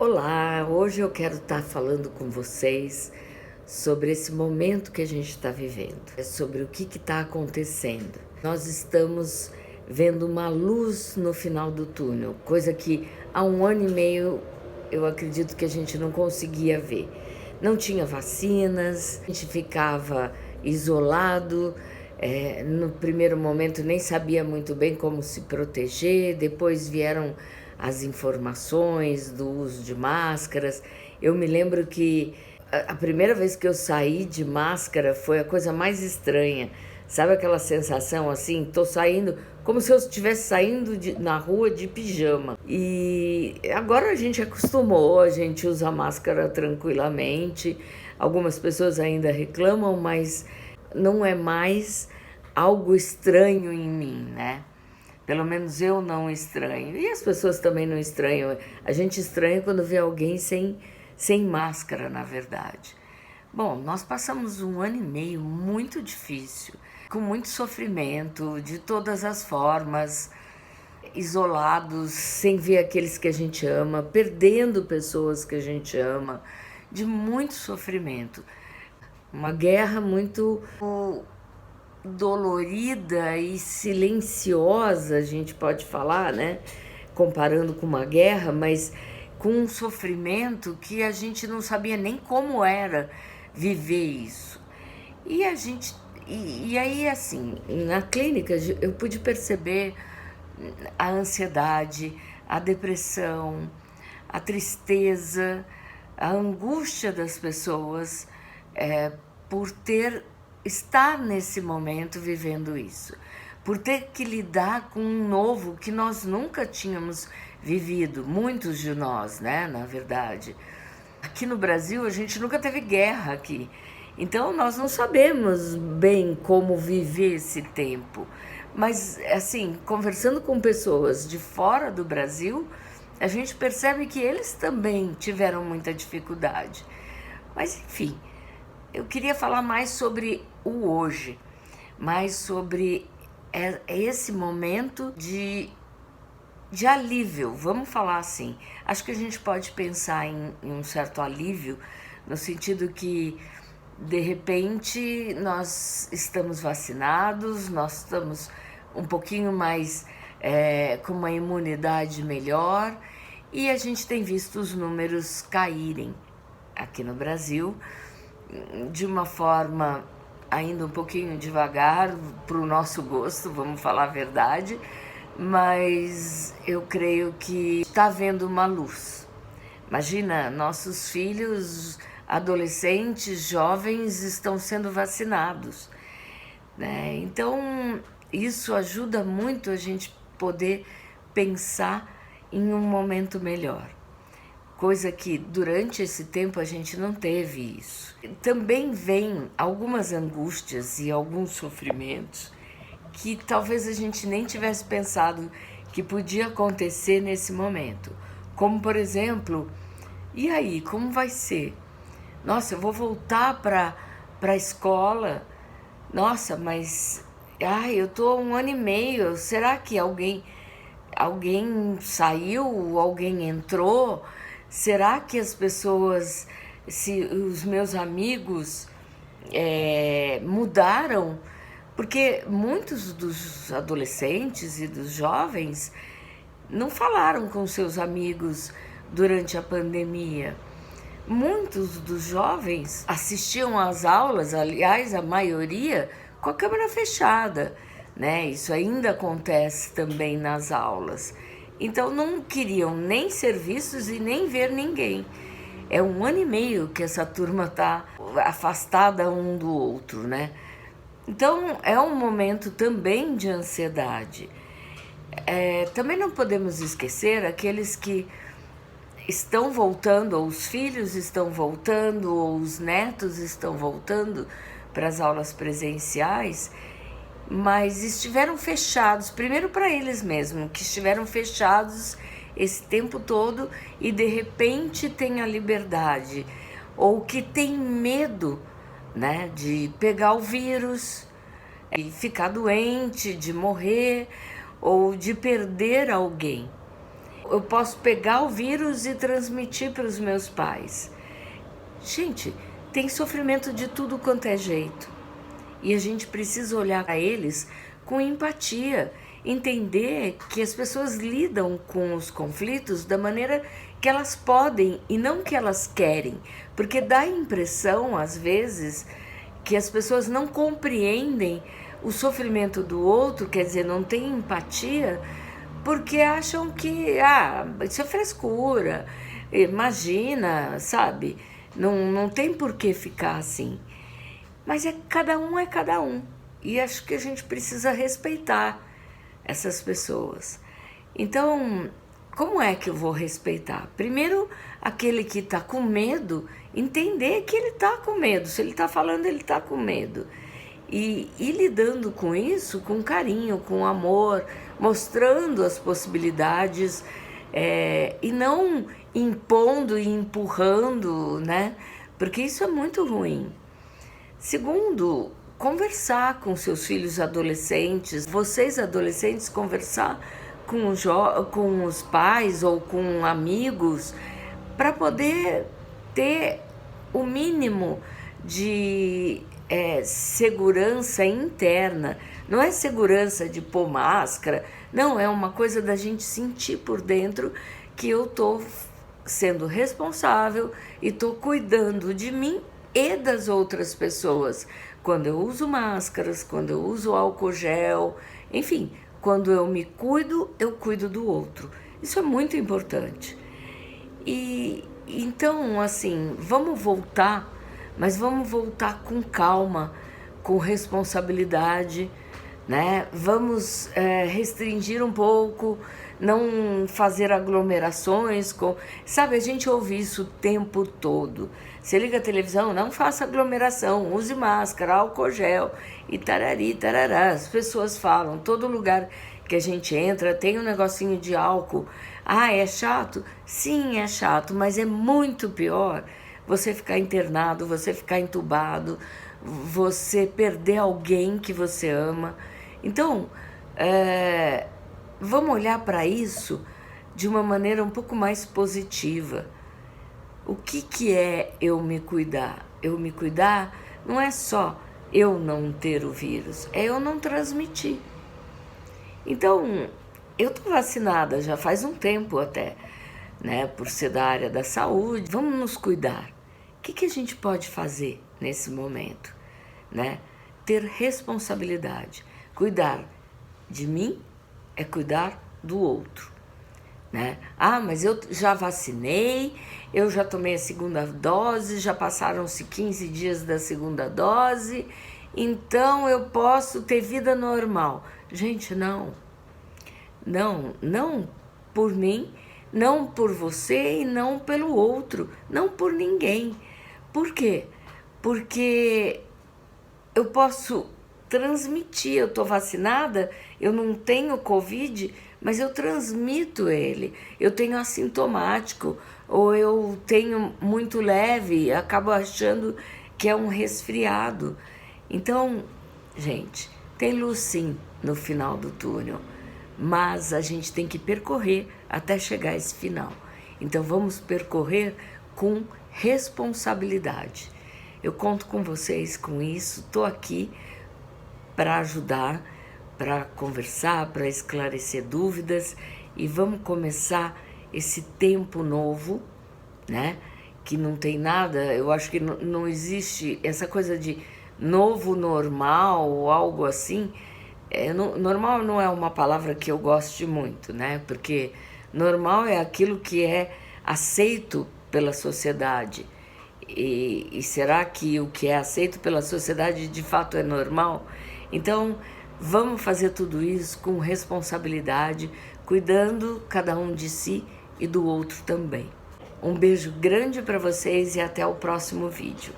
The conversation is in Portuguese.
Olá, hoje eu quero estar falando com vocês sobre esse momento que a gente está vivendo, sobre o que está acontecendo. Nós estamos vendo uma luz no final do túnel, coisa que há 1 ano e meio eu acredito que a gente não conseguia ver. Não tinha vacinas, a gente ficava isolado, no primeiro momento nem sabia muito bem como se proteger, depois vieram as informações do uso de máscaras. Eu me lembro que a primeira vez que eu saí de máscara foi a coisa mais estranha. Sabe aquela sensação assim, tô saindo como se eu estivesse saindo na rua de pijama. E agora a gente acostumou, a gente usa máscara tranquilamente. Algumas pessoas ainda reclamam, mas não é mais algo estranho em mim, né? Pelo menos eu não estranho. E as pessoas também não estranham. A gente estranha quando vê alguém sem máscara, na verdade. Bom, nós passamos 1 ano e meio muito difícil, com muito sofrimento, de todas as formas, isolados, sem ver aqueles que a gente ama, perdendo pessoas que a gente ama, de muito sofrimento. Uma guerra muito dolorida e silenciosa, a gente pode falar, né? Comparando com uma guerra, mas com um sofrimento que a gente não sabia nem como era viver isso. E a gente. E aí, assim, na clínica eu pude perceber a ansiedade, a depressão, a tristeza, a angústia das pessoas por estar nesse momento vivendo isso, por ter que lidar com um novo que nós nunca tínhamos vivido, muitos de nós, né, na verdade. Aqui no Brasil a gente nunca teve guerra aqui, então nós não sabemos bem como viver esse tempo. Mas, assim, conversando com pessoas de fora do Brasil, a gente percebe que eles também tiveram muita dificuldade. Mas, enfim, eu queria falar mais sobre o hoje, mais sobre esse momento de alívio, vamos falar assim. Acho que a gente pode pensar em um certo alívio, no sentido que, de repente, nós estamos vacinados, nós estamos um pouquinho mais com uma imunidade melhor e a gente tem visto os números caírem aqui no Brasil de uma forma ainda um pouquinho devagar, para o nosso gosto, vamos falar a verdade, mas eu creio que está havendo uma luz. Imagina, nossos filhos, adolescentes, jovens estão sendo vacinados, né? Então, isso ajuda muito a gente poder pensar em um momento melhor. Coisa que durante esse tempo a gente não teve isso. Também vem algumas angústias e alguns sofrimentos que talvez a gente nem tivesse pensado que podia acontecer nesse momento. Como, por exemplo, e aí, como vai ser? Nossa, eu vou voltar para a escola. Nossa, mas eu tô 1 ano e meio. Será que alguém saiu? Alguém entrou? Será que as pessoas, se os meus amigos mudaram? Porque muitos dos adolescentes e dos jovens não falaram com seus amigos durante a pandemia. Muitos dos jovens assistiam às aulas, aliás, a maioria, com a câmera fechada, né? Isso ainda acontece também nas aulas. Então não queriam nem ser vistos e nem ver ninguém. É 1 ano e meio que essa turma está afastada um do outro, né? Então é um momento também de ansiedade. Também não podemos esquecer aqueles que estão voltando, ou os filhos estão voltando, ou os netos estão voltando para as aulas presenciais, mas estiveram fechados, primeiro para eles mesmos, que estiveram fechados esse tempo todo e de repente tem a liberdade, ou que tem medo, né, de pegar o vírus e ficar doente, de morrer ou de perder alguém. eu posso pegar o vírus e transmitir para os meus pais. Gente, tem sofrimento de tudo quanto é jeito. E a gente precisa olhar para eles com empatia, entender que as pessoas lidam com os conflitos da maneira que elas podem e não que elas querem. Porque dá a impressão, às vezes, que as pessoas não compreendem o sofrimento do outro, quer dizer, não tem empatia, porque acham que, isso é frescura, imagina, sabe? Não tem por que ficar assim. Mas cada um é cada um. E acho que a gente precisa respeitar essas pessoas. Então, como é que eu vou respeitar? Primeiro, aquele que está com medo, entender que ele está com medo. Se ele está falando, ele está com medo. E lidando com isso com carinho, com amor, mostrando as possibilidades, e não impondo e empurrando, né? Porque isso é muito ruim. Segundo, conversar com seus filhos adolescentes, vocês adolescentes, conversar com os pais ou com amigos, para poder ter o mínimo de segurança interna. Não é segurança de pôr máscara, não, é uma coisa da gente sentir por dentro que eu estou sendo responsável e estou cuidando de mim e das outras pessoas. Quando eu uso máscaras, quando eu uso álcool gel, enfim, quando eu me cuido, eu cuido do outro. Isso é muito importante. E então, assim, vamos voltar, mas vamos voltar com calma, com responsabilidade, né? Vamos restringir um pouco, não fazer aglomerações. Sabe, a gente ouve isso o tempo todo. Você liga a televisão, não faça aglomeração, use máscara, álcool gel e tarari, tarará. As pessoas falam, todo lugar que a gente entra tem um negocinho de álcool. É chato? Sim, é chato, mas é muito pior você ficar internado, você ficar entubado, você perder alguém que você ama. Então, vamos olhar para isso de uma maneira um pouco mais positiva. O que é eu me cuidar? Eu me cuidar não é só eu não ter o vírus, é eu não transmitir. Então, eu estou vacinada já faz um tempo até, né, por ser da área da saúde. Vamos nos cuidar. O que a gente pode fazer nesse momento? Né? Ter responsabilidade. Cuidar de mim é cuidar do outro. Né? Mas eu já vacinei, eu já tomei a segunda dose, já passaram-se 15 dias da segunda dose, então eu posso ter vida normal. Gente, não. Não por mim, não por você e não pelo outro, não por ninguém. Por quê? Porque eu posso transmitir, eu estou vacinada, eu não tenho Covid, mas eu transmito ele. Eu tenho assintomático, ou eu tenho muito leve, acabo achando que é um resfriado. Então, gente, tem luz sim no final do túnel, mas a gente tem que percorrer até chegar a esse final. Então vamos percorrer com responsabilidade. Eu conto com vocês com isso, estou aqui para ajudar, para conversar, para esclarecer dúvidas, e vamos começar esse tempo novo, né? Que não tem nada, eu acho que não existe essa coisa de novo normal ou algo assim. Normal não é uma palavra que eu goste muito, né? Porque normal é aquilo que é aceito pela sociedade. E será que o que é aceito pela sociedade de fato é normal? Então, vamos fazer tudo isso com responsabilidade, cuidando cada um de si e do outro também. Um beijo grande para vocês e até o próximo vídeo.